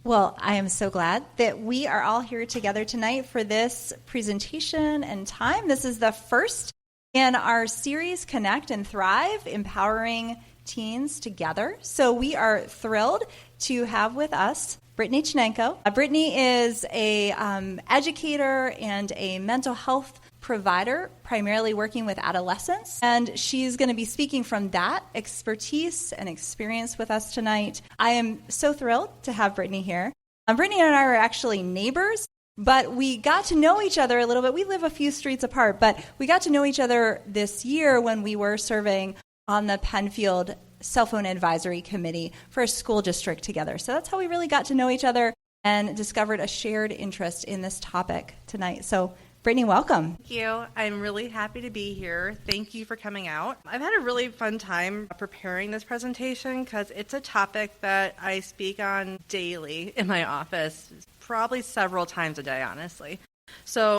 Well, I am so glad that we are all here together tonight for this presentation and time. This is the first in our series, Connect and Thrive, Empowering Teens Together. So we are thrilled to have with us Brittany Chinenko. Brittany is a educator and a mental health provider, primarily working with adolescents, and she's going to be speaking from that expertise and experience with us tonight. I am so thrilled to have Brittany here. Brittany and I are actually neighbors, but we got to know each other a little bit. We live a few streets apart, but we got to know each other this year when we were serving on the Penfield Cell Phone Advisory Committee for a school district together. So that's how we really got to know each other and discovered a shared interest in this topic tonight. So Brittany, welcome. Thank you. I'm really happy to be here. Thank you for coming out. I've had a really fun time preparing this presentation because it's a topic that I speak on daily in my office, probably several times a day, honestly. So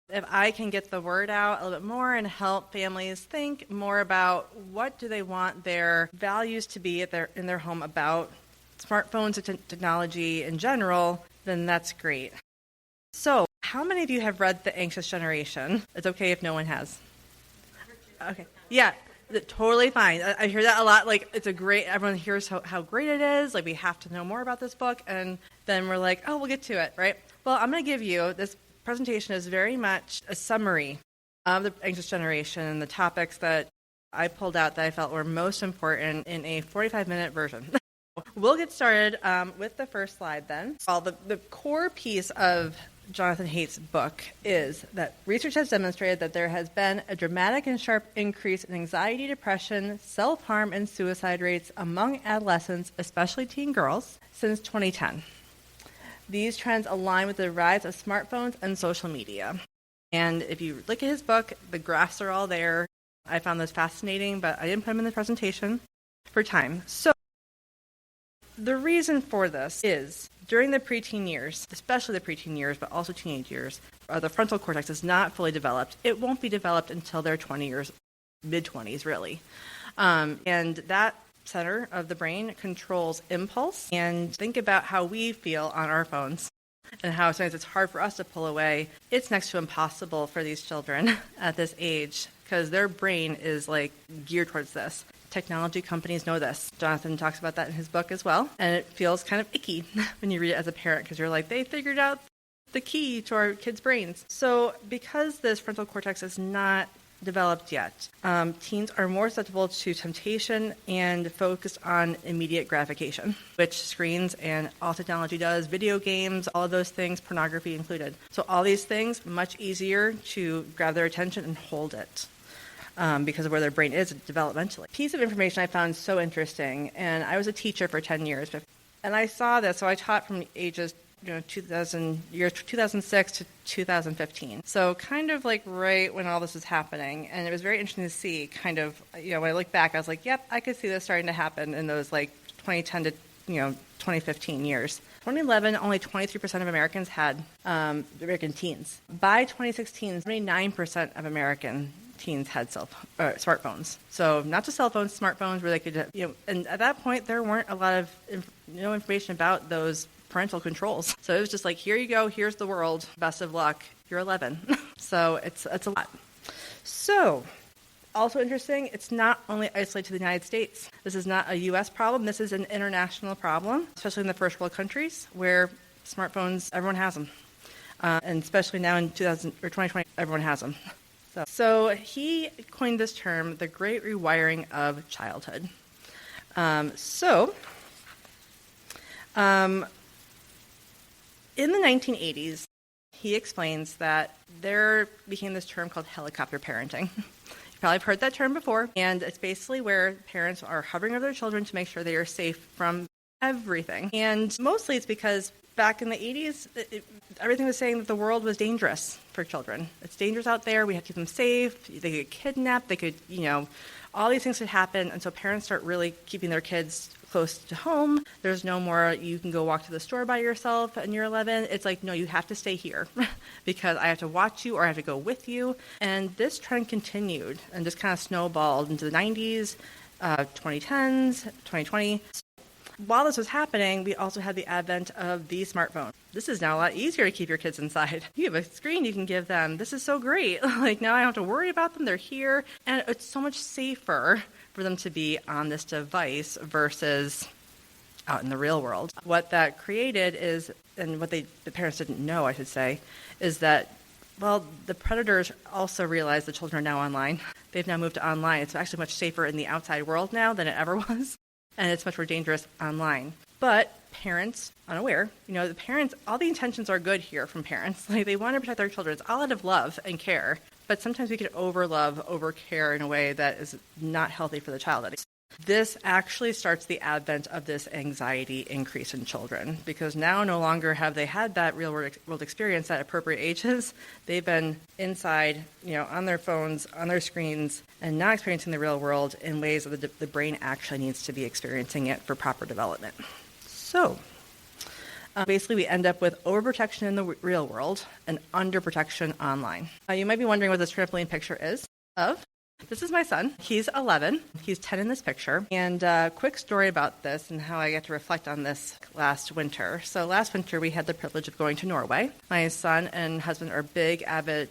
if I can get the word out a little bit more and help families think more about what do they want their values to be in their home about smartphones and technology in general, then that's great. So how many of you have read The Anxious Generation? It's okay if no one has. Okay. Yeah, totally fine. I hear that a lot. Like, everyone hears how great it is. Like, we have to know more about this book. And then we're like, oh, we'll get to it, right? Well, I'm going to give you, this presentation is very much a summary of The Anxious Generation and the topics that I pulled out that I felt were most important in a 45-minute version. We'll get started with the first slide then. Well, the core piece of Jonathan Haidt's book is that research has demonstrated that there has been a dramatic and sharp increase in anxiety, depression, self-harm, and suicide rates among adolescents, especially teen girls, since 2010. These trends align with the rise of smartphones and social media. And if you look at his book, the graphs are all there. I found this fascinating, but I didn't put them in the presentation for time. So the reason for this is during the preteen years, especially the preteen years, but also teenage years, the frontal cortex is not fully developed. It won't be developed until they're 20 years, mid-20s really. And that center of the brain controls impulse. And think about how we feel on our phones and how sometimes it's hard for us to pull away. It's next to impossible for these children at this age because their brain is like geared towards this. Technology companies know this. Jonathan talks about that in his book as well. And it feels kind of icky when you read it as a parent because you're like, they figured out the key to our kids' brains. So because this frontal cortex is not developed yet, teens are more susceptible to temptation and focused on immediate gratification, which screens and all technology does, video games, all of those things, pornography included. So all these things, much easier to grab their attention and hold it. Because of where their brain is developmentally. Piece of information I found so interesting, and I was a teacher for 10 years, and I saw this, so I taught from ages 2006 to 2015. So kind of like right when all this is happening, and it was very interesting to see kind of, when I look back, I was like, yep, I could see this starting to happen in those like 2010 to 2015 years. 2011, only 23% of Americans had American teens. By 2016, 79% of American teens had smartphones. So not just cell phones, smartphones where they could, and at that point there weren't a lot of information about those parental controls. So it was just like, here you go, here's the world, best of luck, you're 11. So it's a lot. So also interesting, it's not only isolated to the United States. This is not a U.S. problem. This is an international problem, especially in the first world countries where smartphones, everyone has them. And especially now in 2020, everyone has them. So he coined this term, the great rewiring of childhood. In the 1980s, he explains that there became this term called helicopter parenting. You probably have heard that term before, and it's basically where parents are hovering over their children to make sure they are safe from everything. And mostly it's because back in the 80s, everything was saying that the world was dangerous for children. It's dangerous out there. We have to keep them safe. They get kidnapped. They could, all these things could happen. And so parents start really keeping their kids close to home. There's no more, you can go walk to the store by yourself and you're 11. It's like, no, you have to stay here because I have to watch you or I have to go with you. And this trend continued and just kind of snowballed into the 90s, 2010s, 2020. While this was happening, we also had the advent of the smartphone. This is now a lot easier to keep your kids inside. You have a screen you can give them. This is so great. Like, now I don't have to worry about them. They're here. And it's so much safer for them to be on this device versus out in the real world. What that created is, and what the parents didn't know, I should say, is that, well, the predators also realize the children are now online. They've now moved to online. It's actually much safer in the outside world now than it ever was. And it's much more dangerous online. But parents, unaware, the parents, all the intentions are good here from parents. Like, they want to protect their children. It's all out of love and care. But sometimes we can over-love, over-care in a way that is not healthy for the child. This actually starts the advent of this anxiety increase in children, because now no longer have they had that real world experience at appropriate ages. They've been inside, on their phones, on their screens, and not experiencing the real world in ways that the brain actually needs to be experiencing it for proper development. So basically, we end up with overprotection in the real world and underprotection online. You might be wondering what this trampoline picture is of. This is my son. He's 11. He's 10 in this picture. And quick story about this and how I get to reflect on this last winter. So last winter, we had the privilege of going to Norway. My son and husband are big, avid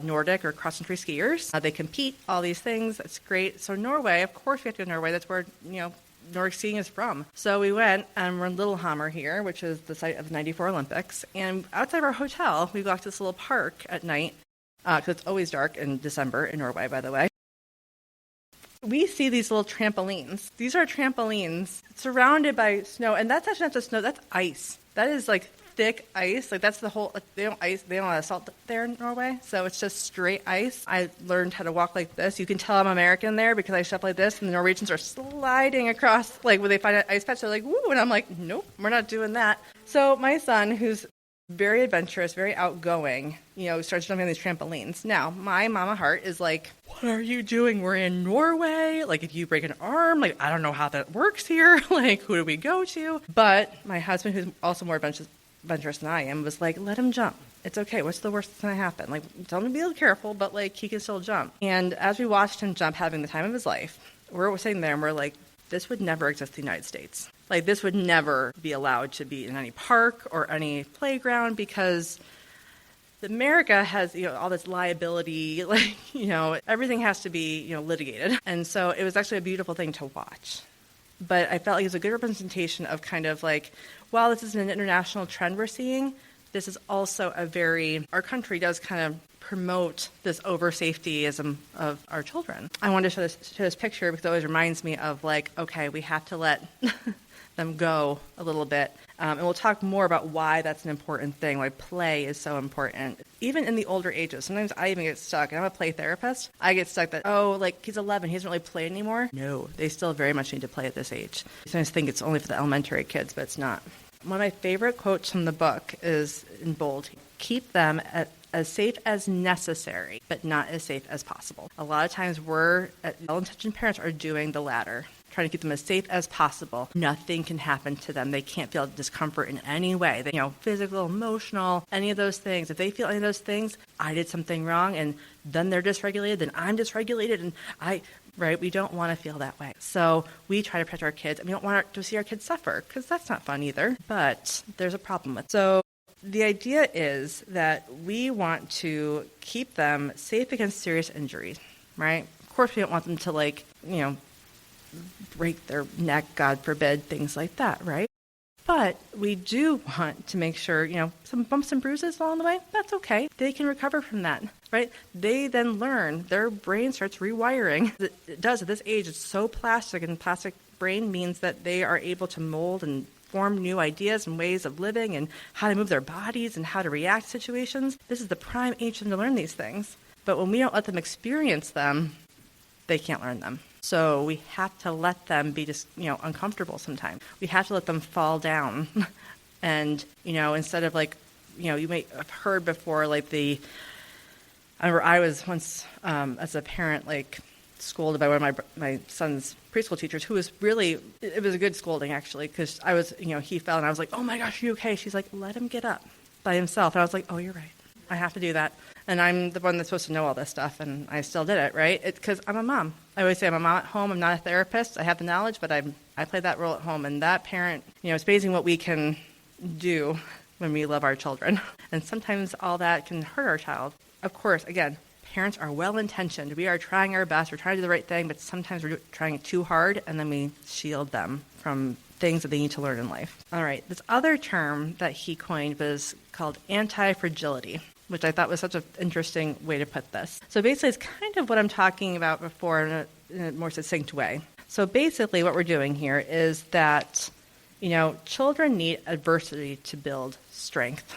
Nordic or cross-country skiers. They compete, all these things. It's great. So Norway, of course we have to go to Norway. That's where, Nordic skiing is from. So we went, and we're in Lillehammer here, which is the site of the 94 Olympics. And outside of our hotel, we walked to this little park at night, because it's always dark in December in Norway, by the way. We see these little trampolines. These are trampolines surrounded by snow, and that's actually not just snow, that's ice. That is like thick ice. Like, that's the whole, they don't have salt there in Norway, so it's just straight ice. I learned how to walk like this. You can tell I'm American there because I step like this, and the Norwegians are sliding across, like when they find an ice patch, they're like, woo, and I'm like, nope, we're not doing that. So my son, who's very adventurous, very outgoing, starts jumping on these trampolines. Now, my mama heart is like, what are you doing? We're in Norway. Like, if you break an arm, like, I don't know how that works here. Like, who do we go to? But my husband, who's also more adventurous than I am, was like, let him jump. It's okay. What's the worst that's going to happen? Like, tell him to be a little careful, but, like, he can still jump. And as we watched him jump, having the time of his life, we're sitting there and we're like, this would never exist in the United States. Like, this would never be allowed to be in any park or any playground, because America has, all this liability, like, everything has to be, litigated. And so it was actually a beautiful thing to watch. But I felt like it was a good representation of kind of like, while this is an international trend we're seeing, this is also our country does kind of promote this over-safetyism of our children. I wanted to show this picture because it always reminds me of, like, okay, we have to let them go a little bit. And we'll talk more about why that's an important thing, why play is so important. Even in the older ages, sometimes I even get stuck, and I'm a play therapist. I get stuck that, he's 11, he doesn't really play anymore. No, they still very much need to play at this age. I sometimes think it's only for the elementary kids, but it's not. One of my favorite quotes from the book is in bold: keep them as safe as necessary, but not as safe as possible. A lot of times well-intentioned parents are doing the latter, trying to keep them as safe as possible. Nothing can happen to them. They can't feel discomfort in any way. Physical, emotional, any of those things. If they feel any of those things, I did something wrong, and then they're dysregulated, then I'm dysregulated, and we don't want to feel that way. So we try to protect our kids, and we don't want to see our kids suffer, because that's not fun either. But there's a problem with it. So the idea is that we want to keep them safe against serious injuries, right? Of course, we don't want them to, break their neck, God forbid, things like that, right? But we do want to make sure, some bumps and bruises along the way, that's okay. They can recover from that, right? They then learn, their brain starts rewiring. It does at this age. It's so plastic, and plastic brain means that they are able to mold and form new ideas and ways of living and how to move their bodies and how to react to situations. This is the prime age for them to learn these things. But when we don't let them experience them, they can't learn them. So we have to let them be just, uncomfortable sometimes. We have to let them fall down. And, instead of you may have heard before, I remember I was once, as a parent, scolded by one of my son's preschool teachers, who was really, it was a good scolding actually, because he fell and I was like, oh my gosh, are you okay? She's like, let him get up by himself. And I was like, oh, you're right. I have to do that. And I'm the one that's supposed to know all this stuff, and I still did it, right? It's because I'm a mom. I always say I'm a mom at home. I'm not a therapist. I have the knowledge, but I play that role at home. And that parent, it's amazing what we can do when we love our children. And sometimes all that can hurt our child. Of course, again, parents are well-intentioned. We are trying our best. We're trying to do the right thing, but sometimes we're trying too hard, and then we shield them from things that they need to learn in life. All right, this other term that he coined was called anti-fragility, which I thought was such an interesting way to put this. So basically, it's kind of what I'm talking about before in a more succinct way. So basically, what we're doing here is that, children need adversity to build strength.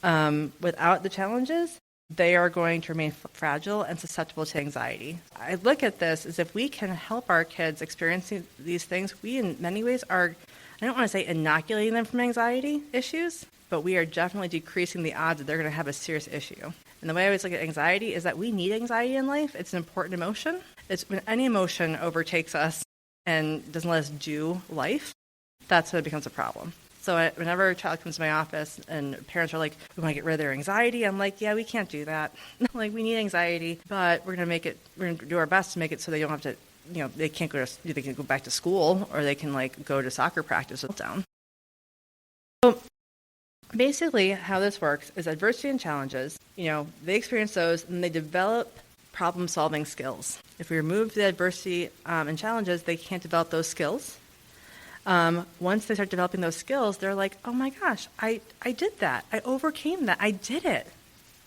Without the challenges, they are going to remain fragile and susceptible to anxiety. I look at this as if we can help our kids experiencing these things, we in many ways are, I don't want to say inoculating them from anxiety issues, but we are definitely decreasing the odds that they're going to have a serious issue. And the way I always look at anxiety is that we need anxiety in life. It's an important emotion. It's when any emotion overtakes us and doesn't let us do life, that's when it becomes a problem. So whenever a child comes to my office and parents are like, we want to get rid of their anxiety, I'm like, yeah, we can't do that. We need anxiety, but we're going to do our best to make it so they don't have to, they can go back to school, or they can go to soccer practice with down. So basically how this works is adversity and challenges, they experience those and they develop problem-solving skills. If we remove the adversity and challenges, they can't develop those skills. Once they start developing those skills, they're like, oh my gosh, I did that. I overcame that. I did it.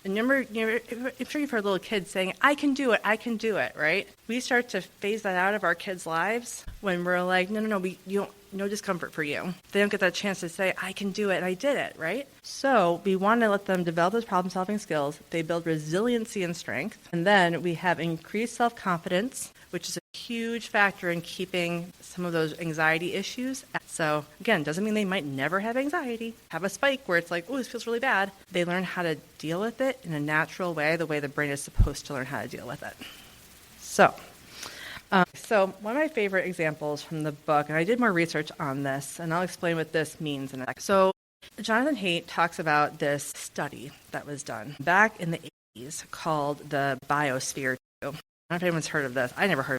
And remember, I'm sure you've heard little kids saying, I can do it, right? We start to phase that out of our kids' lives when we're like, no, no discomfort for you. They don't get that chance to say, I can do it, and I did it, right? So we want to let them develop those problem-solving skills. They build resiliency and strength. And then we have increased self-confidence, which is a huge factor in keeping some of those anxiety issues. So again, doesn't mean they might never have anxiety, have a spike where it's like, oh, this feels really bad. They learn how to deal with it in a natural way, the way the brain is supposed to learn how to deal with it. So one of my favorite examples from the book, and I did more research on this, and I'll explain what this means in a second. So Jonathan Haidt talks about this study that was done back in the 80s called the biosphere. I don't know if anyone's heard of this. I never heard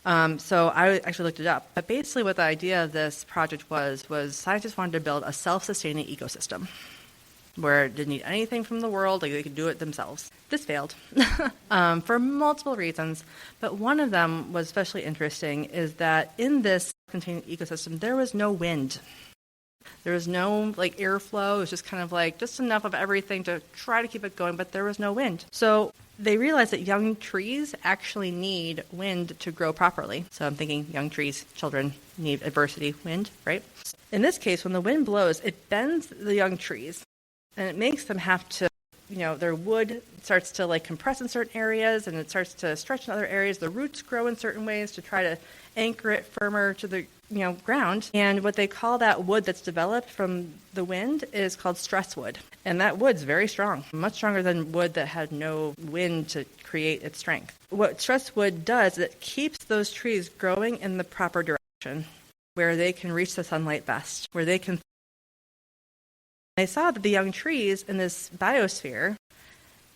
of it. So I actually looked it up. But basically what the idea of this project was scientists wanted to build a self-sustaining ecosystem where it didn't need anything from the world, they could do it themselves. This failed for multiple reasons, but one of them was especially interesting is that in this contained ecosystem, there was no wind. There was no airflow. It was just kind of just enough of everything to try to keep it going, but there was no wind. So they realized that young trees actually need wind to grow properly. So I'm thinking young trees, children need adversity, wind, right? In this case, when the wind blows, it bends the young trees and it makes them have to, their wood starts to compress in certain areas and it starts to stretch in other areas. The roots grow in certain ways to try to anchor it firmer to the ground. And what they call that wood that's developed from the wind is called stress wood. And that wood's very strong, much stronger than wood that had no wind to create its strength. What stress wood does is it keeps those trees growing in the proper direction where they can reach the sunlight best, where they can. They saw that the young trees in this biosphere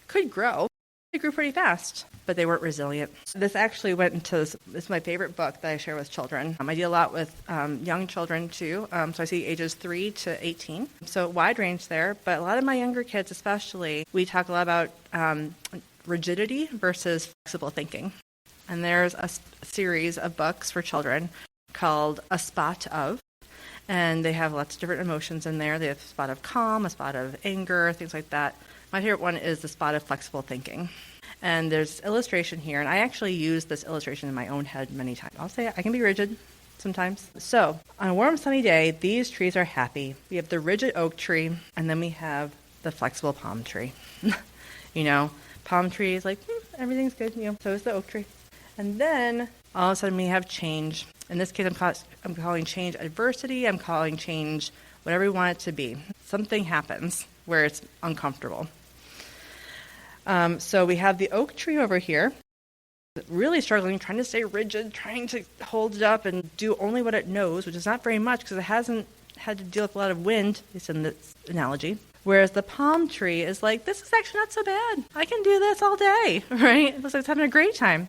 could grow. They grew pretty fast, but they weren't resilient. This actually went into this is my favorite book that I share with children. I deal a lot with young children too, so I see ages 3 to 18. So wide range there, but a lot of my younger kids especially, we talk a lot about rigidity versus flexible thinking. And there's a series of books for children called A Spot of, and they have lots of different emotions in there. They have a spot of calm, a spot of anger, things like that. My favorite one is the spot of flexible thinking. And there's illustration here, and I actually use this illustration in my own head many times. I'll say I can be rigid sometimes. So on a warm, sunny day, these trees are happy. We have the rigid oak tree, and then we have the flexible palm tree. Palm tree is everything's good, so is the oak tree. And then all of a sudden we have change. In this case, I'm calling change adversity. I'm calling change whatever we want it to be. Something happens where it's uncomfortable. So we have the oak tree over here, really struggling, trying to stay rigid, trying to hold it up and do only what it knows, which is not very much because it hasn't had to deal with a lot of wind, at least in this analogy. Whereas the palm tree is like, this is actually not so bad. I can do this all day, right? It looks like it's having a great time.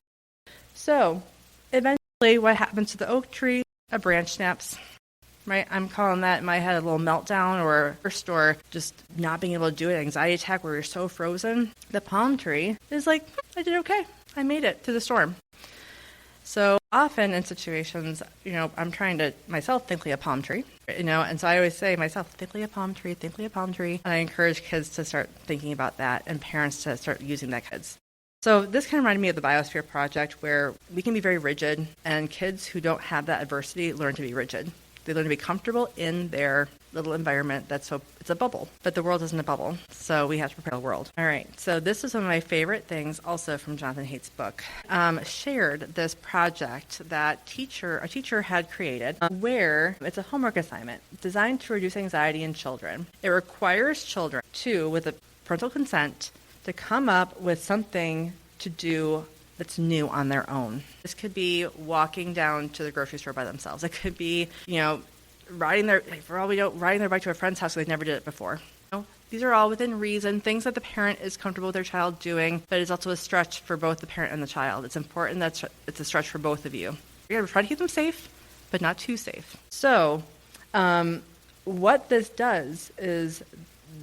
So eventually what happens to the oak tree? A branch snaps, right? I'm calling that in my head a little meltdown or just not being able to do it, anxiety attack where you're so frozen. The palm tree is like, I did okay. I made it through the storm. So often in situations, I'm trying to myself think like a palm tree, and so I always say myself, think like a palm tree, think like a palm tree. And I encourage kids to start thinking about that and parents to start using that kids. So this kind of reminded me of the Biosphere Project where we can be very rigid and kids who don't have that adversity learn to be rigid. They learn to be comfortable in their little environment it's a bubble, but the world isn't a bubble, so we have to prepare the world. All right, so this is one of my favorite things also from Jonathan Haidt's book. Shared this project that a teacher had created where it's a homework assignment designed to reduce anxiety in children. It requires children to, with a parental consent, to come up with something to do that's new on their own. This could be walking down to the grocery store by themselves. It could be, riding their bike to a friend's house so they've never did it before. These are all within reason, things that the parent is comfortable with their child doing, but it's also a stretch for both the parent and the child. It's important that it's a stretch for both of you. You're going to try to keep them safe, but not too safe. So what this does is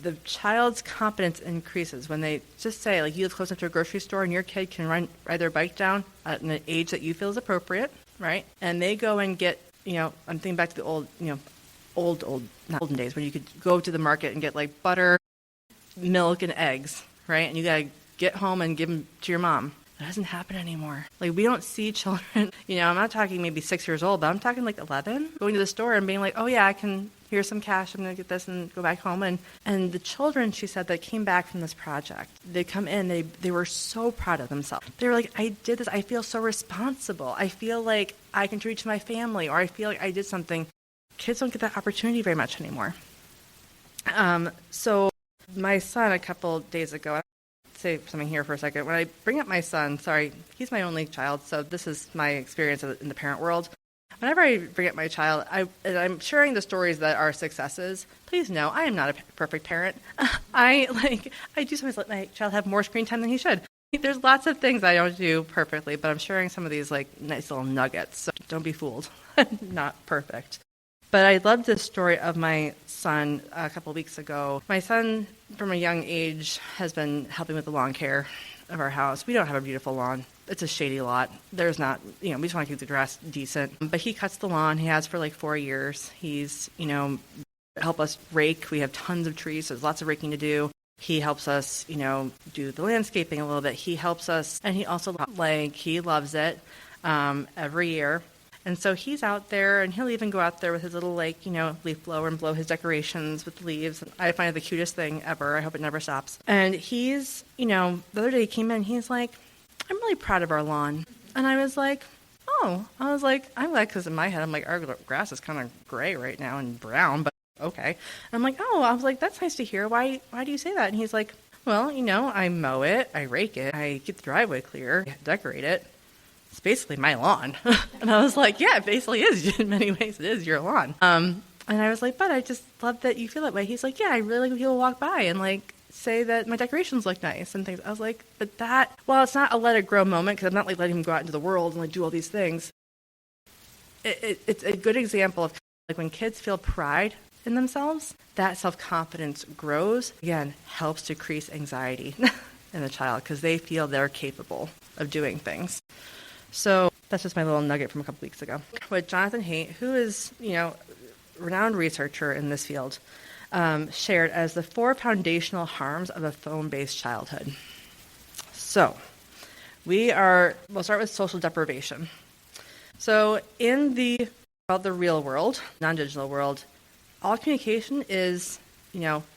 the child's confidence increases when they just say, like, you live close enough to a grocery store and your kid can ride their bike down at an age that you feel is appropriate, right? And they go and get, I'm thinking back to the not olden days when you could go to the market and get like butter, milk, and eggs, right? And you got to get home and give them to your mom. That doesn't happen anymore. Like, we don't see children, I'm not talking maybe 6 years old, but I'm talking like 11, going to the store and being like, oh yeah, here's some cash, I'm going to get this and go back home. And the children, she said, that came back from this project, they come in, they were so proud of themselves. They were like, I did this, I feel so responsible. I feel like I contribute to my family, or I feel like I did something. Kids don't get that opportunity very much anymore. So my son, a couple days ago, say something here for a second. When I bring up my son, he's my only child, so this is my experience in the parent world. Whenever I bring up my child, I'm sharing the stories that are successes. Please know, I am not a perfect parent. I do sometimes let my child have more screen time than he should. There's lots of things I don't do perfectly, but I'm sharing some of these nice little nuggets, so don't be fooled. I'm not perfect. But I love this story of my son a couple of weeks ago. My son, from a young age, has been helping with the lawn care of our house. We don't have a beautiful lawn. It's a shady lot. There's not, we just want to keep the grass decent. But he cuts the lawn. He has for like 4 years. He's, help us rake. We have tons of trees, so there's lots of raking to do. He helps us, do the landscaping a little bit. He helps us, and he also, he loves it every year. And so he's out there, and he'll even go out there with his little, leaf blower and blow his decorations with leaves. I find it the cutest thing ever. I hope it never stops. And he's, the other day he came in, he's like, I'm really proud of our lawn. And I was like, I'm glad, because in my head, I'm like, our grass is kind of gray right now and brown, but okay. And I'm like, that's nice to hear. Why do you say that? And he's like, well, I mow it, I rake it, I keep the driveway clear, I decorate it. It's basically my lawn. And I was like, yeah, it basically is. In many ways, it is your lawn. And I was like, but I just love that you feel that way. He's like, yeah, I really like when people walk by and say that my decorations look nice and things. I was like, but that, while it's not a let it grow moment, because I'm not letting him go out into the world and do all these things. It's a good example of when kids feel pride in themselves, that self-confidence grows. Again, helps decrease anxiety in the child because they feel they're capable of doing things. So that's just my little nugget from a couple weeks ago. With Jonathan Haidt, who is, renowned researcher in this field, shared as the 4 foundational harms of a phone-based childhood. So we'll start with social deprivation. So in the real world, non-digital world, all communication is,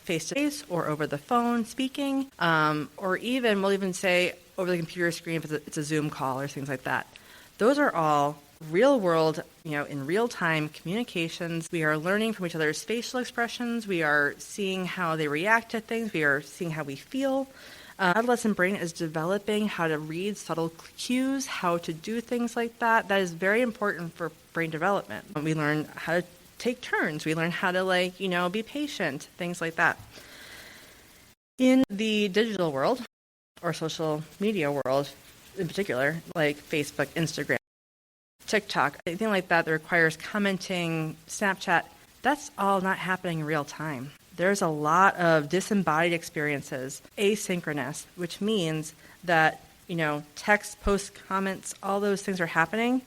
face-to-face or over the phone speaking, or we'll even say over the computer screen if it's a Zoom call or things like that. Those are all real world, in real time communications. We are learning from each other's facial expressions. We are seeing how they react to things. We are seeing how we feel. Adolescent brain is developing how to read subtle cues, how to do things like that. That is very important for brain development. We learn how to take turns. We learn how to be patient, things like that. In the digital world, or social media world in particular, like Facebook, Instagram, TikTok, anything like that requires commenting, Snapchat, that's all not happening in real time. There's a lot of disembodied experiences, asynchronous, which means that, text, posts, comments, all those things are happening,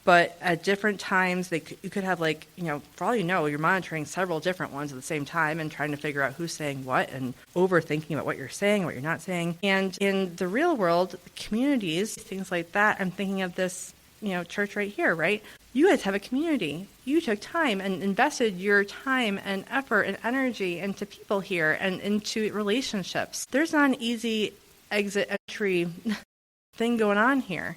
but at different times, you could have for all you know, you're monitoring several different ones at the same time and trying to figure out who's saying what and overthinking about what you're saying, what you're not saying. And in the real world, communities, things like that, I'm thinking of this, church right here, right? You guys have a community. You took time and invested your time and effort and energy into people here and into relationships. There's not an easy exit entry thing going on here.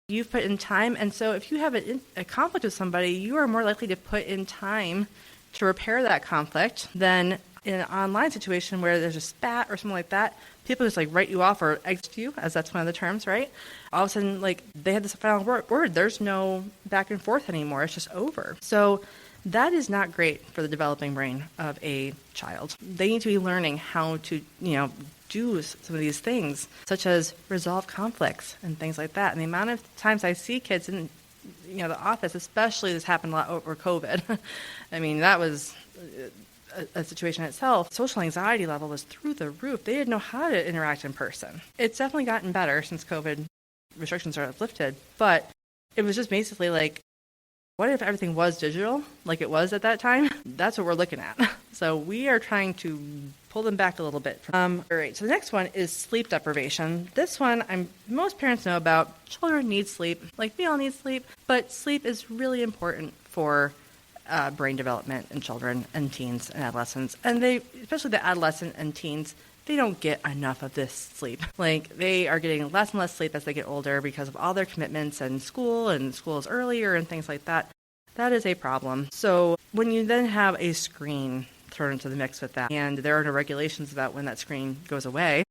You've put in time, and so if you have a conflict with somebody, you are more likely to put in time to repair that conflict than in an online situation where there's a spat or something like that. People just write you off or exit you, as that's one of the terms, right? All of a sudden, they had this final word. There's no back and forth anymore. It's just over. So that is not great for the developing brain of a child. They need to be learning how to, do some of these things, such as resolve conflicts and things like that. And the amount of times I see kids in, the office, especially this happened a lot over COVID. I mean, that was a situation itself. Social anxiety level was through the roof. They didn't know how to interact in person. It's definitely gotten better since COVID restrictions are lifted, but it was just basically what if everything was digital like it was at that time? That's what we're looking at. So we are trying to pull them back a little bit. All right, so the next one is sleep deprivation. This one, most parents know about. Children need sleep, we all need sleep, but sleep is really important for brain development in children and teens and adolescents. And especially the adolescent and teens, they don't get enough of this sleep. They are getting less and less sleep as they get older because of all their commitments and school is earlier and things like that. That is a problem. So when you then have a screen thrown into the mix with that, and there are no regulations about when that screen goes away,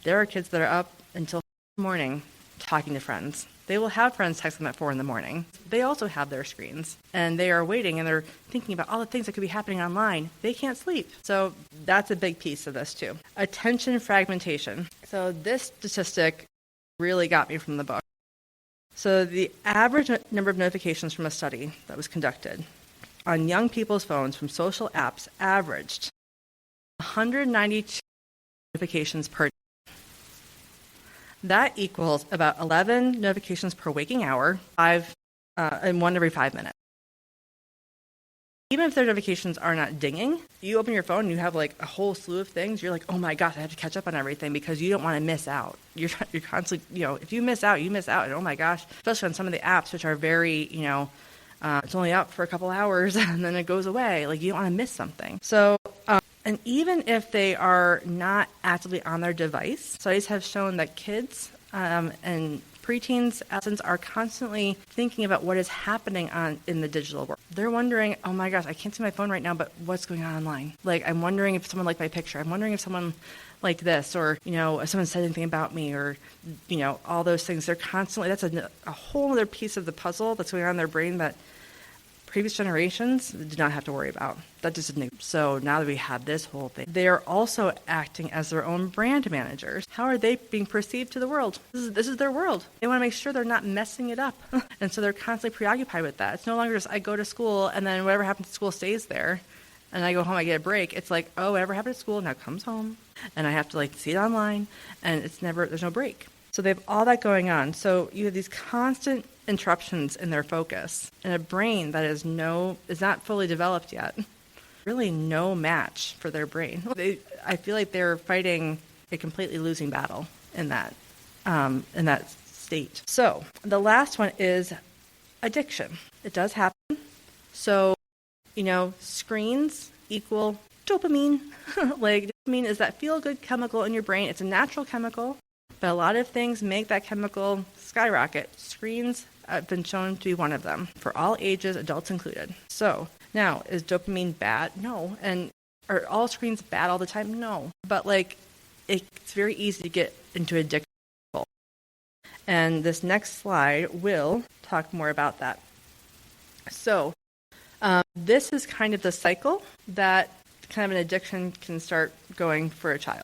there are kids that are up until morning talking to friends. They will have friends text them at 4 a.m. They also have their screens, and they are waiting, and they're thinking about all the things that could be happening online. They can't sleep. So that's a big piece of this, too. Attention fragmentation. So this statistic really got me from the book. So the average number of notifications from a study that was conducted on young people's phones from social apps averaged 192 notifications per day. That equals about 11 notifications per waking hour, and 1 every 5 minutes. Even if their notifications are not dinging, you open your phone and you have a whole slew of things. You're oh my gosh, I have to catch up on everything because you don't want to miss out. You're constantly, if you miss out, you miss out. And oh my gosh, especially on some of the apps, which are very, it's only up for a couple hours and then it goes away. You don't want to miss something. So, and even if they are not actively on their device, studies have shown that kids and preteens, adolescents are constantly thinking about what is happening in the digital world. They're wondering, oh my gosh, I can't see my phone right now, but what's going on online? I'm wondering if someone liked my picture. I'm wondering if someone liked this, or, if someone said anything about me, or, all those things. They're constantly, that's a whole other piece of the puzzle that's going on in their brain that previous generations did not have to worry about. That just didn't. So now that we have this whole thing, they are also acting as their own brand managers. How are they being perceived to the world? This is their world. They want to make sure they're not messing it up. And so they're constantly preoccupied with that. It's no longer just I go to school and then whatever happens to school stays there. And I go home, I get a break. It's oh, whatever happened at school now comes home. And I have to see it online. And there's no break. So they have all that going on. So you have these constant interruptions in their focus and a brain that is not fully developed yet. Really no match for their brain. I feel like they're fighting a completely losing battle in that state. So the last one is addiction. It does happen. So, screens equal dopamine. Dopamine is that feel-good chemical in your brain. It's a natural chemical. But a lot of things make that chemical skyrocket. Screens have been shown to be one of them, for all ages, adults included. So now, is dopamine bad? No. And are all screens bad all the time? No. But it's very easy to get into addiction. And this next slide will talk more about that. So this is kind of the cycle that kind of an addiction can start going for a child.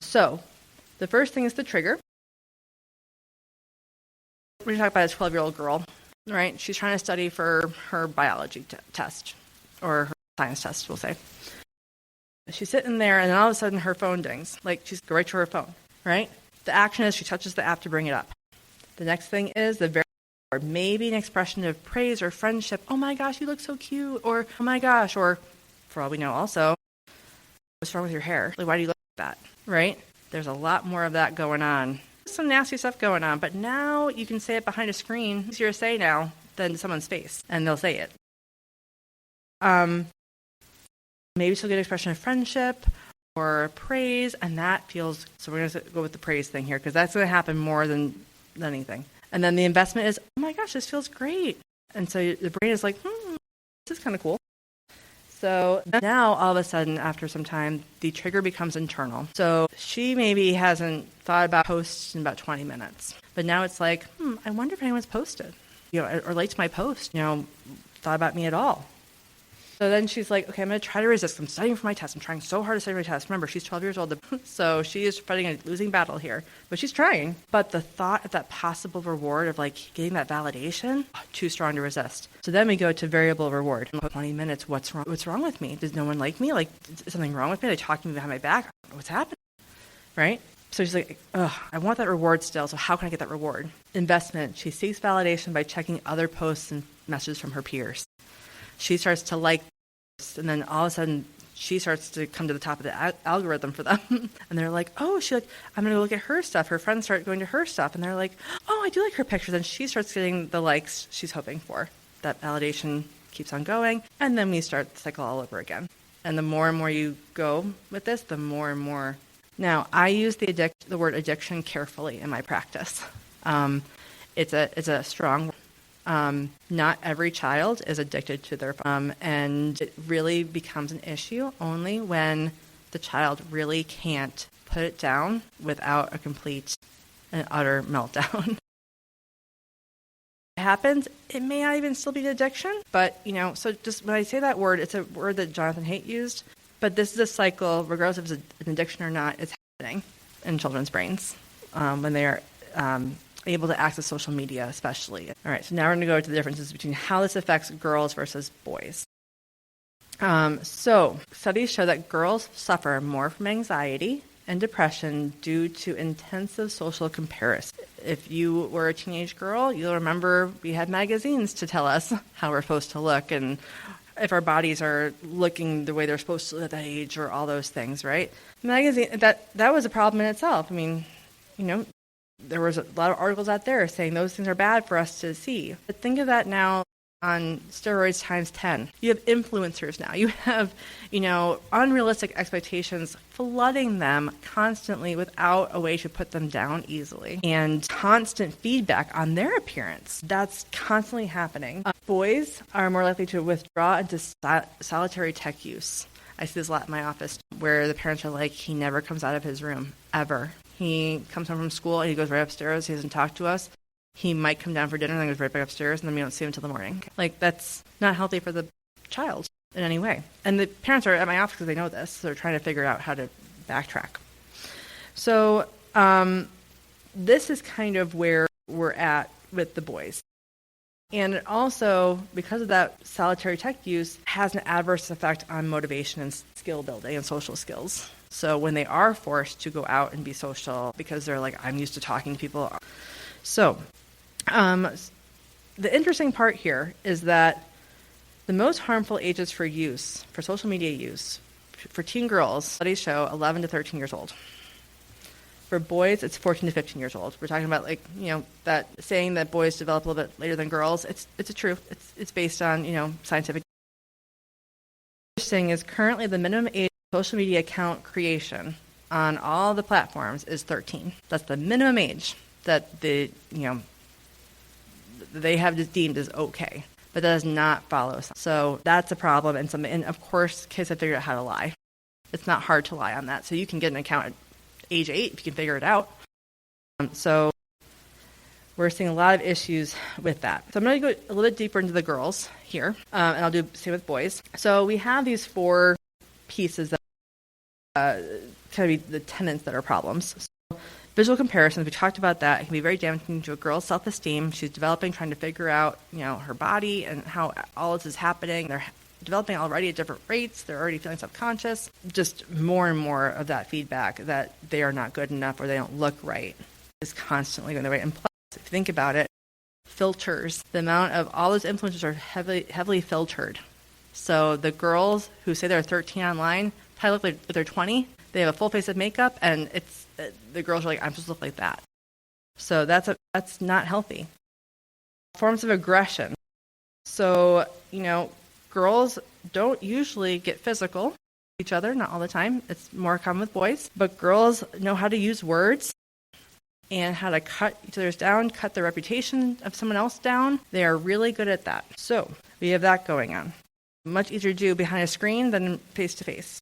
So the first thing is the trigger. We're talking about a 12-year-old girl, right? She's trying to study for her biology test, or her science test, we'll say. She's sitting there, and then all of a sudden her phone dings. Like, she's go right to her phone, right? The action is she touches the app to bring it up. The next thing is or maybe an expression of praise or friendship. Oh my gosh, you look so cute. Or, oh my gosh. Or, for all we know also, what's wrong with your hair? Like, why do you look like that? Right? There's a lot more of that going on. Some nasty stuff going on, but now you can say it behind a screen. It's easier to say now than someone's face, and they'll say it. Maybe she'll get an expression of friendship or praise, and that feels, so we're going to go with the praise thing here, because that's going to happen more than anything. And then the investment is, oh my gosh, this feels great. And so the brain is like, this is kind of cool. So now, all of a sudden, after some time, the trigger becomes internal. So she maybe hasn't thought about posts in about 20 minutes. But now it's like, I wonder if anyone's posted, or liked my post, thought about me at all. So then she's like, okay, I'm going to try to resist. I'm studying for my test. I'm trying so hard to study for my test. Remember, she's 12 years old, so she is fighting a losing battle here. But she's trying. But the thought of that possible reward of getting that validation, too strong to resist. So then we go to variable reward. 20 minutes, what's wrong? What's wrong with me? Does no one like me? Is something wrong with me? Are they talking to me behind my back? What's happening? Right? So she's like, I want that reward still, so how can I get that reward? Investment. She seeks validation by checking other posts and messages from her peers. She starts to like this, and then all of a sudden she starts to come to the top of the algorithm for them. And they're like, I'm going to look at her stuff. Her friends start going to her stuff, and they're like, I do like her pictures. And she starts getting the likes she's hoping for. That validation keeps on going, and then we start the cycle all over again. And the more and more you go with this, the more and more. Now, I use the word addiction carefully in my practice. It's a strong word. Not every child is addicted to their phone, and it really becomes an issue only when the child really can't put it down without a complete and utter meltdown. It happens, it may not even still be an addiction, but, so just when I say that word, it's a word that Jonathan Haidt used, but this is a cycle, regardless if it's an addiction or not, it's happening in children's brains when they are able to access social media, especially. All right, so now we're going to go to the differences between how this affects girls versus boys. So studies show that girls suffer more from anxiety and depression due to intensive social comparison. If you were a teenage girl, you'll remember we had magazines to tell us how we're supposed to look and if our bodies are looking the way they're supposed to at that age, or all those things, right? Magazine, that was a problem in itself. I mean, there was a lot of articles out there saying those things are bad for us to see. But think of that now on steroids times 10. You have influencers now. You have, unrealistic expectations flooding them constantly without a way to put them down easily. And constant feedback on their appearance. That's constantly happening. Boys are more likely to withdraw into solitary tech use. I see this a lot in my office where the parents are like, he never comes out of his room, ever. He comes home from school and he goes right upstairs. He doesn't talk to us. He might come down for dinner and then goes right back upstairs, and then we don't see him until the morning. That's not healthy for the child in any way. And the parents are at my office because they know this. So they're trying to figure out how to backtrack. So this is kind of where we're at with the boys. And it also, because of that solitary tech use, has an adverse effect on motivation and skill building and social skills. So when they are forced to go out and be social, because they're like, I'm used to talking to people. So the interesting part here is that the most harmful ages for social media use, for teen girls, studies show 11 to 13 years old. For boys, it's 14 to 15 years old. We're talking about that saying that boys develop a little bit later than girls. It's a truth. It's based on, scientific. The thing is currently the minimum age of social media account creation on all the platforms is 13. That's the minimum age that they have deemed as okay. But that does not follow. So that's a problem. And of course, kids have figured out how to lie. It's not hard to lie on that. So you can get an account at age 8 if you can figure it out. So we're seeing a lot of issues with that. So I'm going to go a little bit deeper into the girls here, and I'll do the same with boys. So we have these 4 pieces that kind of be the tenets that are problems. So visual comparisons, we talked about that. It can be very damaging to a girl's self-esteem. She's developing, trying to figure out, her body and how all this is happening. They're developing already at different rates. They're already feeling self-conscious. Just more and more of that feedback that they are not good enough or they don't look right is constantly going the way. And plus, if you think about it, filters, the amount of all those influencers are heavily filtered. So the girls who say they're 13 online probably look like they're 20. They have a full face of makeup, and the girls are like, I'm supposed to look like that. So that's not healthy. Forms of aggression. So, girls don't usually get physical with each other, not all the time. It's more common with boys. But girls know how to use words and how to cut each other's down, cut the reputation of someone else down. They are really good at that. So we have that going on. Much easier to do behind a screen than face-to-face.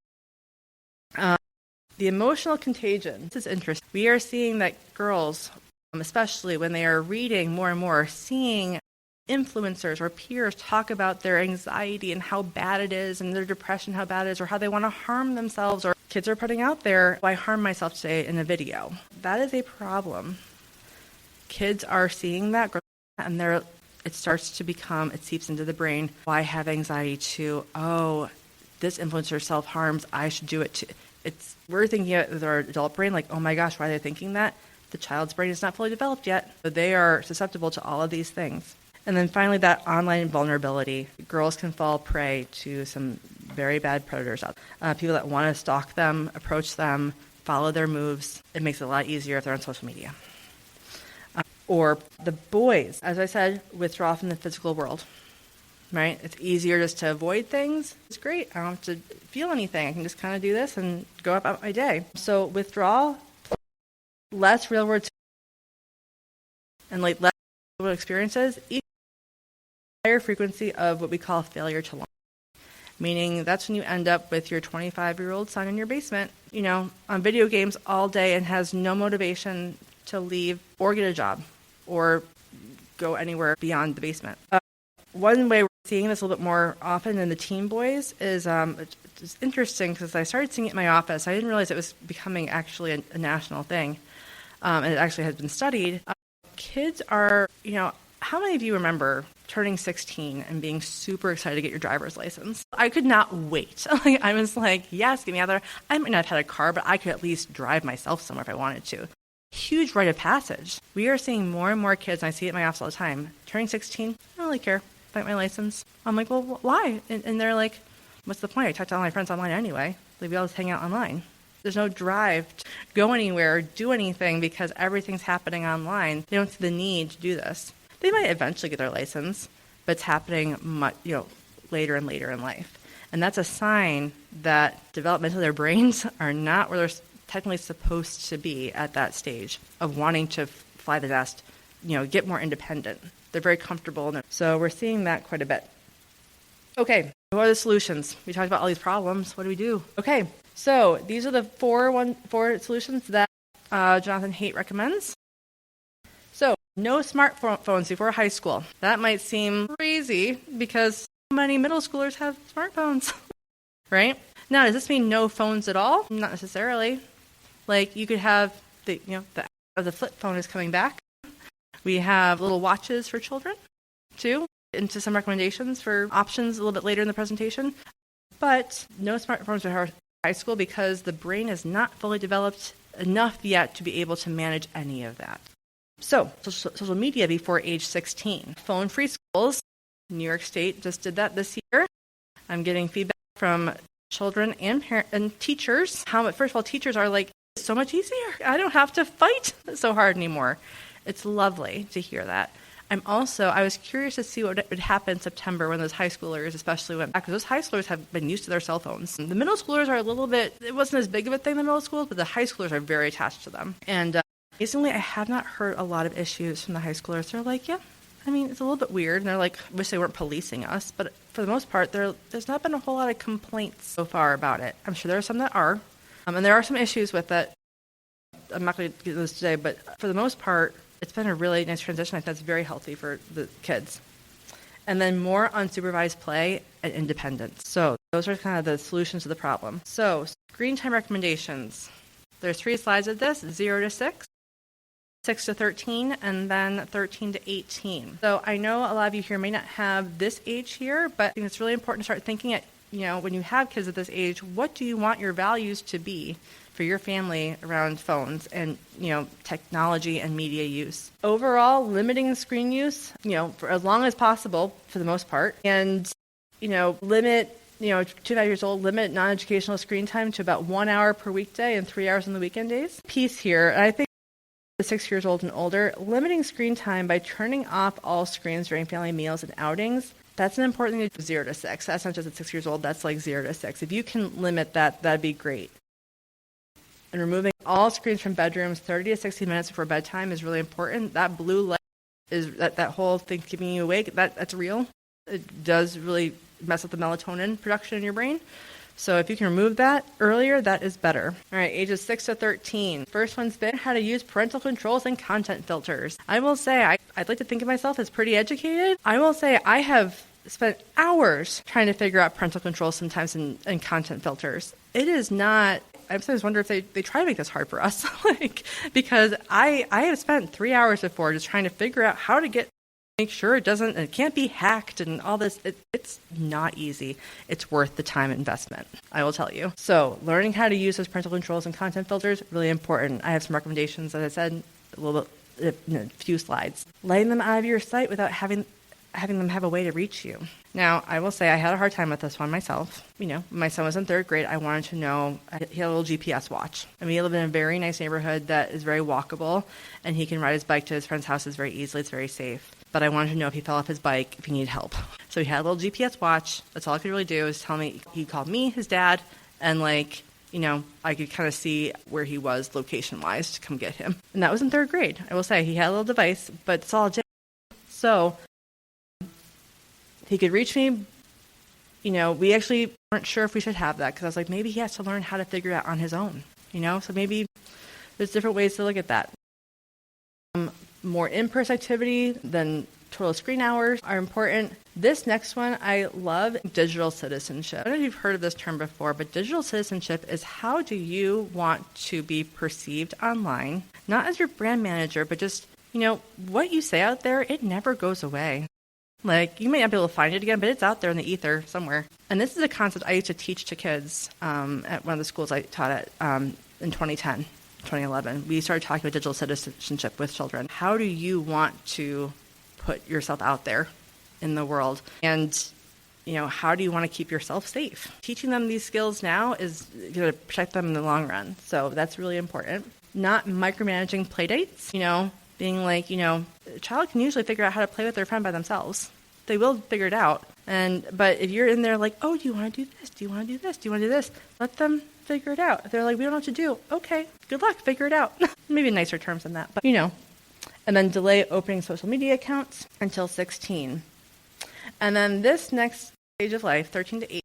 The emotional contagion. This is interesting. We are seeing that girls, especially when they are reading more and more, seeing influencers or peers talk about their anxiety and how bad it is, and their depression, how bad it is, or how they want to harm themselves, or kids are putting out there, I harm myself today in a video. That is a problem. Kids are seeing that, and it starts to become, it seeps into the brain. Why have anxiety too? Oh, this influencer self-harms, I should do it too. We're thinking it with our adult brain, like, oh my gosh, why are they thinking that? The child's brain is not fully developed yet, so they are susceptible to all of these things. And then finally, that online vulnerability. Girls can fall prey to some very bad predators out there. People that want to stalk them, approach them, follow their moves. It makes it a lot easier if they're on social media. Or the boys, as I said, withdraw from the physical world. Right? It's easier just to avoid things. It's great. I don't have to feel anything. I can just kind of do this and go about my day. So withdrawal, less real world and less real world experiences, higher frequency of what we call failure to learn. Meaning that's when you end up with your 25-year-old son in your basement, on video games all day and has no motivation to leave or get a job or go anywhere beyond the basement. One way we're seeing this a little bit more often in the teen boys is it's interesting because I started seeing it in my office. I didn't realize it was becoming actually a national thing, and it actually has been studied. Kids are, how many of you remember turning 16 and being super excited to get your driver's license? I could not wait. I was like, yes, get me out there. I might not have had a car, but I could at least drive myself somewhere if I wanted to. Huge rite of passage. We are seeing more and more kids, and I see it in my office all the time, turning 16, I don't really care. Fight my license. I'm like, well, why? And they're like, what's the point? I talk to all my friends online anyway. They'll be able to hang out online. There's no drive to go anywhere or do anything because everything's happening online. They don't see the need to do this. They might eventually get their license, but it's happening much, later and later in life. And that's a sign that developmentally their brains are not where they're technically supposed to be at that stage of wanting to fly the nest, get more independent. They're very comfortable. So we're seeing that quite a bit. Okay, what are the solutions? We talked about all these problems. What do we do? Okay, so these are the four solutions that Jonathan Haidt recommends. So no smartphones before high school. That might seem crazy because so many middle schoolers have smartphones, right? Now, does this mean no phones at all? Not necessarily. Like you could have the flip phone is coming back. We have little watches for children, too, into some recommendations for options a little bit later in the presentation. But no smartphones for high school because the brain is not fully developed enough yet to be able to manage any of that. So, social media before age 16. Phone-free schools. New York State just did that this year. I'm getting feedback from children and parents and teachers. First of all, teachers are like, it's so much easier. I don't have to fight so hard anymore. It's lovely to hear that. I was curious to see what would happen in September when those high schoolers especially went back, because those high schoolers have been used to their cell phones. The middle schoolers are a little bit, it wasn't as big of a thing in the middle schools, but the high schoolers are very attached to them. And recently I have not heard a lot of issues from the high schoolers. They're like, yeah, it's a little bit weird. And they're like, wish they weren't policing us. But for the most part, there's not been a whole lot of complaints so far about it. I'm sure there are some that are. And there are some issues with it. I'm not going to get into this today, but for the most part, it's been a really nice transition. I think that's very healthy for the kids. And then more unsupervised play and independence. So Those are kind of the solutions to the problem. So screen time recommendations. There's 3 slides of this, 0 to 6. 6 to 13, and then 13 to 18. So I know a lot of you here may not have this age here, but I think it's really important to start thinking at, when you have kids at this age, what do you want your values to be for your family around phones and, technology and media use? Overall, limiting screen use, for as long as possible for the most part, and, limit 2 to 5 years old, limit non-educational screen time to about 1 hour per weekday and 3 hours on the weekend days. Piece here, and I think 6 years old and older, limiting screen time by turning off all screens during family meals and outings. That's an important thing to do. 0 to 6. That's not just at 6 years old, that's like 0 to 6. If you can limit that, that'd be great. And removing all screens from bedrooms 30 to 60 minutes before bedtime is really important. That blue light is that whole thing keeping you awake, that's real. It does really mess up the melatonin production in your brain. So if you can remove that earlier, that is better. All right, ages 6 to 13. First one's been how to use parental controls and content filters. I will say, I'd like to think of myself as pretty educated. I will say I have spent hours trying to figure out parental controls sometimes and content filters. It is not, I sometimes wonder if they try to make this hard for us. Because I have spent 3 hours before just trying to figure out how to make sure it can't be hacked and all this. It's not easy. It's worth the time investment, I will tell you. So learning how to use those parental controls and content filters, really important. I have some recommendations, as I said, a few slides. Letting them out of your sight without having them have a way to reach you. Now, I will say I had a hard time with this one myself. My son was in 3rd grade. I wanted to know, he had a little GPS watch. We live in a very nice neighborhood that is very walkable, and he can ride his bike to his friend's houses very easily. It's very safe. But I wanted to know if he fell off his bike, if he needed help. So he had a little GPS watch. That's all I could really do is tell me. He called me, his dad, and I could kind of see where he was location-wise to come get him. And that was in 3rd grade. I will say he had a little device, but it's all did. So he could reach me. We actually weren't sure if we should have that because I was like, maybe he has to learn how to figure it out on his own. So maybe there's different ways to look at that. More in-person activity than total screen hours are important. This next one I love, digital citizenship. I don't know if you've heard of this term before, but digital citizenship is how do you want to be perceived online, not as your brand manager, but just, what you say out there, it never goes away. You may not be able to find it again, but it's out there in the ether somewhere. And this is a concept I used to teach to kids at one of the schools I taught at in 2011. We started talking about digital citizenship with children. How do you want to put yourself out there in the world? And, how do you want to keep yourself safe? Teaching them these skills now is going to protect them in the long run. So that's really important. Not micromanaging play dates, being a child can usually figure out how to play with their friend by themselves. They will figure it out. But if you're in there oh, do you want to do this? Do you want to do this? Do you want to do this? Let them figure it out. If they're we don't know what to do. Okay, good luck. Figure it out. Maybe nicer terms than that, but And then delay opening social media accounts until 16. And then this next stage of life, 13 to 18, is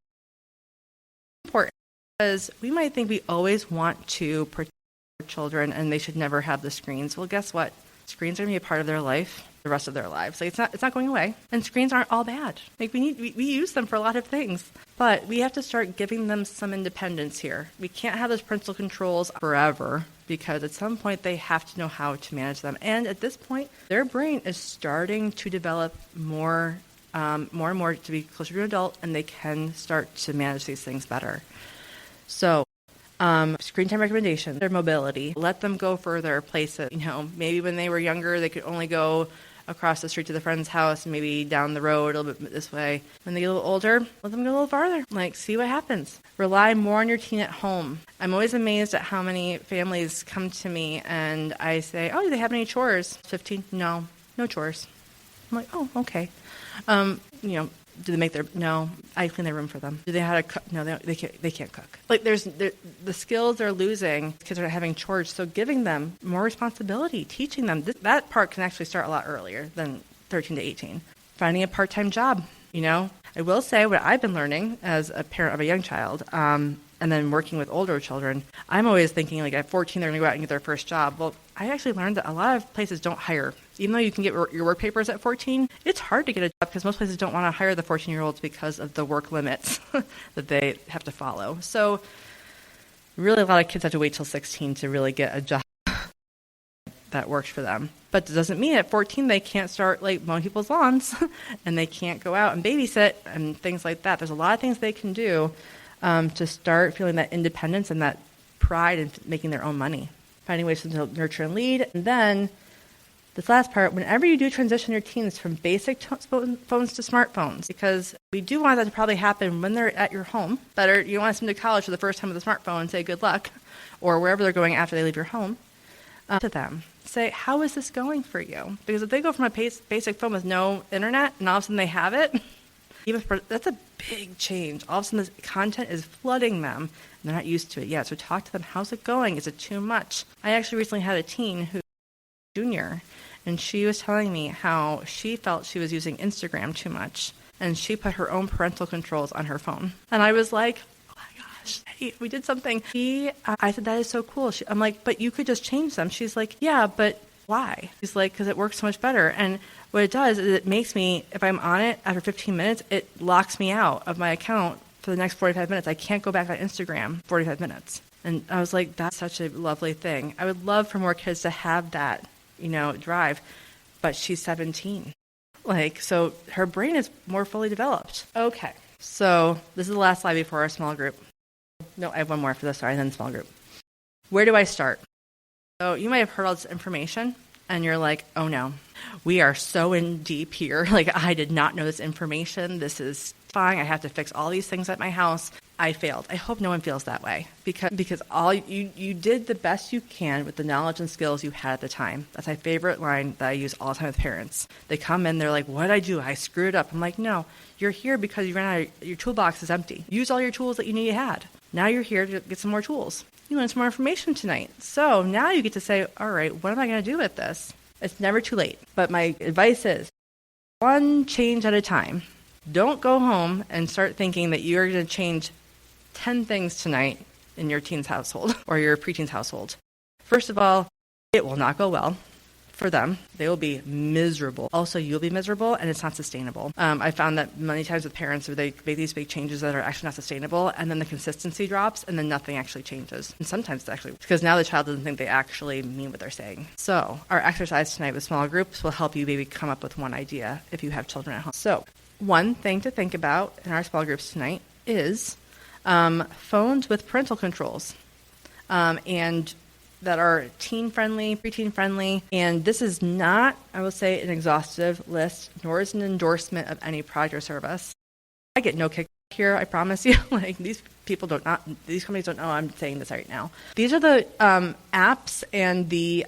important because we might think we always want to protect our children and they should never have the screens. Well, guess what? Screens are going to be a part of their life the rest of their lives. It's not going away. And screens aren't all bad. We use them for a lot of things. But we have to start giving them some independence here. We can't have those parental controls forever because at some point they have to know how to manage them. And at this point, their brain is starting to develop more and more to be closer to an adult, and they can start to manage these things better. So screen time recommendations, their mobility, let them go further places. Maybe when they were younger, they could only go across the street to the friend's house, maybe down the road a little bit this way. When they get a little older, let them go a little farther. See what happens. Rely more on your teen at home. I'm always amazed at how many families come to me and I say, oh, do they have any chores? 15? No chores. I'm like, oh, okay. Do they make no, I clean their room for them. Do they know how to cook? No, they can't cook. The skills they're losing because they're not having chores. So giving them more responsibility, teaching them, that part can actually start a lot earlier than 13 to 18. Finding a part-time job, I will say what I've been learning as a parent of a young child, and then working with older children, I'm always thinking at 14 they're going to go out and get their first job. Well, I actually learned that a lot of places don't hire. Even though you can get your work papers at 14, it's hard to get a job because most places don't want to hire the 14-year-olds because of the work limits that they have to follow. So really a lot of kids have to wait till 16 to really get a job that works for them. But it doesn't mean at 14 they can't start like mowing people's lawns and they can't go out and babysit and things like that. There's a lot of things they can do to start feeling that independence and that pride in making their own money, finding ways to nurture and lead. And then this last part, whenever you do transition your teens from basic phones to smartphones, because we do want that to probably happen when they're at your home. Better, you don't want to send them to college for the first time with a smartphone and say good luck, or wherever they're going after they leave your home. To them, say, how is this going for you? Because if they go from a basic phone with no internet and all of a sudden they have it, that's a big change. All of a sudden this content is flooding them and they're not used to it yet. So talk to them, how's it going? Is it too much? I actually recently had a teen who's junior, and she was telling me how she felt she was using Instagram too much, and she put her own parental controls on her phone. And I was like, hey, we did something. I said, that is so cool. I'm like, but you could just change them. She's like, yeah, but why? She's like, because it works so much better. And what it does is it makes me, if I'm on it after 15 minutes, it locks me out of my account for the next 45 minutes. I can't go back on Instagram 45 minutes. And I was like, that's such a lovely thing. I would love for more kids to have that, drive. But she's 17. So her brain is more fully developed. Okay. So this is the last slide before our small group. No, I have one more for this, sorry, then small group. Where do I start? So you might have heard all this information, and you're like, oh no, we are so in deep here. I did not know this information. This is fine. I have to fix all these things at my house. I failed. I hope no one feels that way because all you did the best you can with the knowledge and skills you had at the time. That's my favorite line that I use all the time with parents. They come in, they're like, what did I do? I screwed up. I'm like, no, you're here because you ran out your toolbox is empty. Use all your tools that you had. Now you're here to get some more tools. You learned some more information tonight. So now you get to say, all right, what am I going to do with this? It's never too late. But my advice is one change at a time. Don't go home and start thinking that you're going to change 10 things tonight in your teen's household or your preteen's household. First of all, it will not go well for them. They will be miserable. Also, you'll be miserable, and it's not sustainable. I found that many times with parents where they make these big changes that are actually not sustainable, and then the consistency drops, and then nothing actually changes. And sometimes it's actually because now the child doesn't think they actually mean what they're saying. So our exercise tonight with small groups will help you maybe come up with one idea if you have children at home. So one thing to think about in our small groups tonight is phones with parental controls. And that are teen-friendly, preteen-friendly. And this is not, I will say, an exhaustive list, nor is an endorsement of any product or service. I get no kickback here, I promise you. These companies don't know I'm saying this right now. These are the apps and the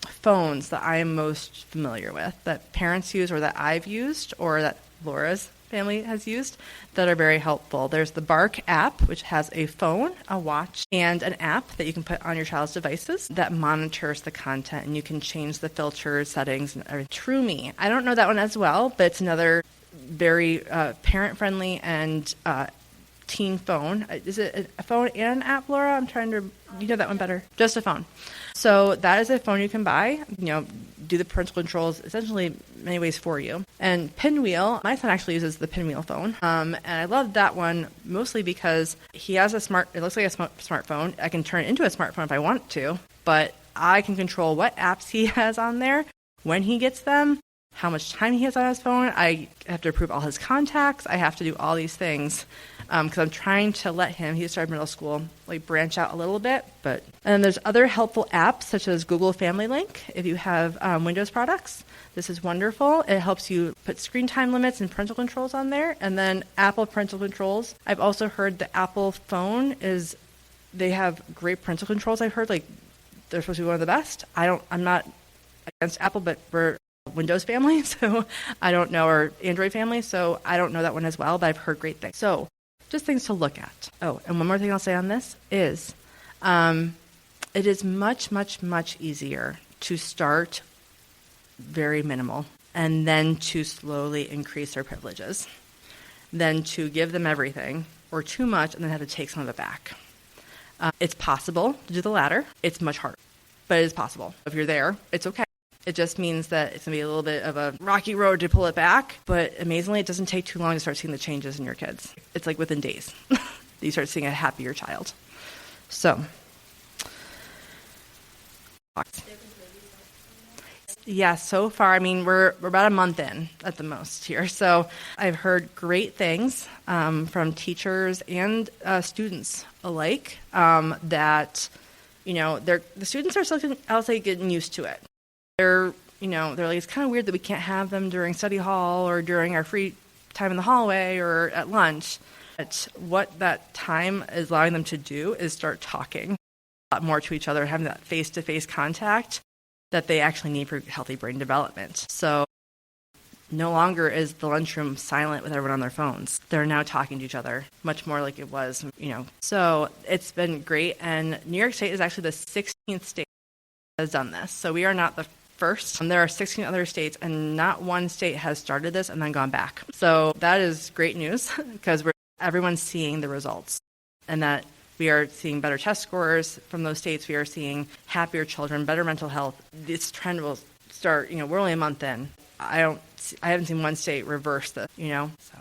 phones that I am most familiar with, that parents use or that I've used or that Laura's family has used that are very helpful. There's the Bark app, which has a phone, a watch, and an app that you can put on your child's devices that monitors the content, and you can change the filters, settings, and everything. TrueMe, I don't know that one as well, but it's another very parent-friendly and teen phone. Is it a phone and an app, Laura? You know that one better. Just a phone. So that is a phone you can buy, do the parental controls essentially many ways for you. And Pinwheel, my son actually uses the Pinwheel phone. And I love that one mostly because he has it looks like a smartphone. I can turn it into a smartphone if I want to, but I can control what apps he has on there, when he gets them, how much time he has on his phone. I have to approve all his contacts. I have to do all these things because I'm trying to let him, he just started middle school, branch out a little bit. And then there's other helpful apps such as Google Family Link. If you have Windows products, this is wonderful. It helps you put screen time limits and parental controls on there. And then Apple parental controls. I've also heard the Apple phone they have great parental controls. I've heard they're supposed to be one of the best. I'm not against Apple, but we're Windows family, so I don't know, or Android family, so I don't know that one as well, but I've heard great things. So just things to look at. Oh, and one more thing I'll say on this is it is much, much, much easier to start very minimal and then to slowly increase their privileges than to give them everything or too much and then have to take some of it back. It's possible to do the latter. It's much harder. but it is possible. If you're there, it's okay. It just means that it's going to be a little bit of a rocky road to pull it back, but amazingly, it doesn't take too long to start seeing the changes in your kids. It's like within days you start seeing a happier child. So, yeah, so far, I mean, we're about a month in at the most here. So I've heard great things from teachers and students alike that, the students are still, I'll say, getting used to it. They're like, it's kind of weird that we can't have them during study hall or during our free time in the hallway or at lunch. But what that time is allowing them to do is start talking a lot more to each other, having that face-to-face contact that they actually need for healthy brain development. So no longer is the lunchroom silent with everyone on their phones. They're now talking to each other much more like it was, So it's been great. And New York State is actually the 16th state that has done this. So we are not the first. There are 16 other states, and not one state has started this and then gone back. So that is great news because everyone's seeing the results, and that we are seeing better test scores from those states. We are seeing happier children, better mental health. This trend will start, we're only a month in. I haven't seen one state reverse this, So